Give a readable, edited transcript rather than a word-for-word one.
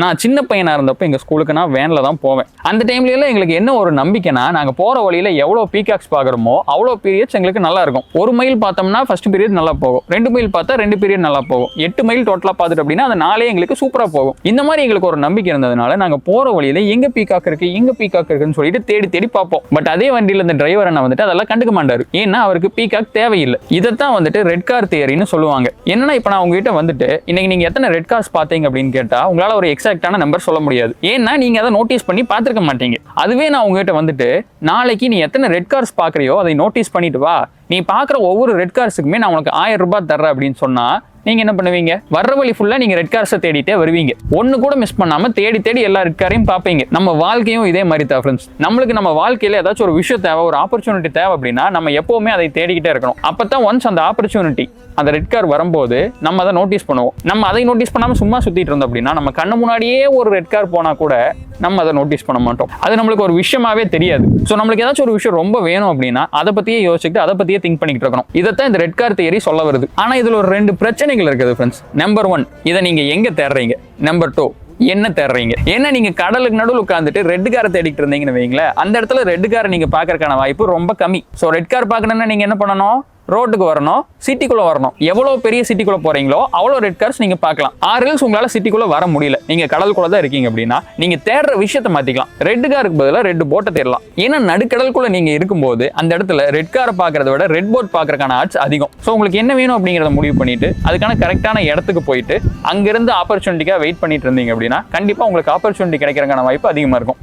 நான் சின்ன பையனா இருந்தப்போ எங்க ஸ்கூலுக்கு நான் வேன்ல தான் போவேன். அந்த டைம்ல எல்லாம் எங்களுக்கு என்ன ஒரு நம்பிக்கைனா, நாங்க போற வழியில எவ்வளவு பீகாக்ஸ் பாக்குறோமோ அவ்வளவு பீரியட்ஸ் எங்களுக்கு நல்லா இருக்கும். 1 மைல் பார்த்தோம்னா ஃபர்ஸ்ட் பீரியட் நல்லா போகும், 2 மைல் பார்த்தா 2 பீரியட் நல்லா போகும், 8 மைல் டோட்டலா பார்த்துட்டு அப்படின்னா அந்த 4 எங்களுக்கு சூப்பரா போகும். இந்த மாதிரி எங்களுக்கு ஒரு நம்பிக்கை இருந்ததுனால நாங்க போற வழியில எங்க பீகாக் இருக்கு எங்க பீகாக் இருக்குன்னு சொல்லிட்டு தேடி தேடி பார்ப்போம். பட் அதே வண்டியில இந்த டிரைவர் என்ன வந்துட்டு அதெல்லாம் கண்டுக்க மாட்டாரு. ஏன்னா அவருக்கு பீகாக் தேவையில்லை. இதைத்தான் வந்துட்டு ரெட் கார் தியரின்னு சொல்லுவாங்க. என்னன்னா இப்ப நான் உங்ககிட்ட வந்துட்டு இன்னைக்கு நீங்க எத்தனை ரெட் கார்ஸ் பாத்தீங்க அப்படின்னு கேட்டா உங்களால ஒரு எக்ஸாக்டான நம்பர் சொல்ல முடியாது. ஏன்னா நீங்க அதை நோட்டீஸ் பண்ணி பார்த்திருக்க மாட்டீங்க. அதுவே நான் உங்ககிட்ட வந்துட்டு நாளைக்கு நீ எத்தனை ரெட் கார்ஸ் பாக்குறியோ அதை நோட்டீஸ் பண்ணிட்டு வா, நீ பாக்குற ஒவ்வொரு ரெட் கார்ஸுக்குமே நான் உனக்கு 1000 ரூபாய் தர்றேன் அப்படின்னு சொன்னா நீங்க என்ன பண்ணுவீங்க? வர்ற வழி ஃபுல்லா நீங்க ரெட் கார்ஸை தேடிட்டே வருவீங்க. ஒன்னு கூட மிஸ் பண்ணாம தேடி தேடி எல்லா ரெட் காரையும் பார்ப்பீங்க. நம்ம வாழ்க்கையும் இதே மாதிரி தான் ஃப்ரெண்ட்ஸ். நம்மளுக்கு நம்ம வாழ்க்கையில ஏதாச்சும் ஒரு விஷயம் தேவை, ஒரு ஆப்பர்ச்சுனிட்டி தேவை அப்படின்னா நம்ம எப்பவுமே அதை தேடிக்கிட்டே இருக்கணும். அப்பதான் ஒன்ஸ் அந்த ஆப்பர்ச்சுனிட்டி அந்த ரெட் கார் வரும்போது நம்ம அதை நோட்டீஸ் பண்ணுவோம். நம்ம அதை நோட்டீஸ் பண்ணாம சும்மா சுத்திட்டு இருந்தோம் அப்படின்னா நம்ம கண்ணு முன்னாடியே ஒரு ரெட் கார் போனா கூட நம்ம அதை நோட்டீஸ் பண்ண மாட்டோம். அது நம்மளுக்கு ஒரு விஷயமாவே தெரியாது. ஸோ நம்மளுக்கு ஏதாச்சும் ஒரு விஷயம் ரொம்ப வேணும் அப்படின்னா அதை பத்தியே யோசிச்சுட்டு அதை பத்தியே திங்க் பண்ணிட்டு இருக்கணும். இதைத்தான் இந்த ரெட் கார் தியரி சொல்ல வருது. ஆனா இதுல ஒரு 2 பிரச்சனைகள் இருக்குது ஃப்ரெண்ட்ஸ். நம்பர் 1, இதை நீங்க எங்க தேடுறீங்க? நம்பர் 2, என்ன தேடுறீங்க? ஏன்னா நீங்க கடலுக்கு நடுவில் உட்காந்துட்டு ரெட் காரை தேடிட்டு இருந்தீங்கன்னு வைங்களேன், அந்த இடத்துல ரெட் காரை நீங்க பாக்குறதுக்கான வாய்ப்பு ரொம்ப கம்மி. ஸோ ரெட் கார் பார்க்கணும்னா நீங்க என்ன பண்ணணும்? ரோட்டுக்கு வரணும், சிட்டிக்குள்ள வரணும். எவ்வளவு பெரிய சிட்டிக்குள்ள போறீங்களோ அவ்வளவு ரெட் கார்ஸ் நீங்க பார்க்கலாம். ஆர்எல்ஸ் உங்களால சிட்டிக்குள்ள வர முடியல, நீங்க கடலுக்குள்ள தான் இருக்கீங்க அப்படின்னா நீங்க தேடுற விஷயத்தை மாத்திக்கலாம். ரெட் காருக்கு பதிலாக ரெட் போட்டை தேடலாம். ஏன்னா நடுக்கடலுக்குள்ள நீங்க இருக்கும்போது அந்த இடத்துல ரெட் காரை பாக்குறத விட ரெட் போட் பாக்குறதுக்கான ஆட்ஸ் அதிகம். ஸோ உங்களுக்கு என்ன வேணும் அப்படிங்கிறத முடிவு பண்ணிட்டு அதுக்கான கரெக்டான இடத்துக்கு போயிட்டு அங்கிருந்து ஆப்பர்ச்சுனிட்டிக்காக வெயிட் பண்ணிட்டு இருந்தீங்க அப்படின்னா கண்டிப்பா உங்களுக்கு ஆப்பர்ச்சுனிட்டி கிடைக்கிறதுக்கான வாய்ப்பு அதிகமா இருக்கும்.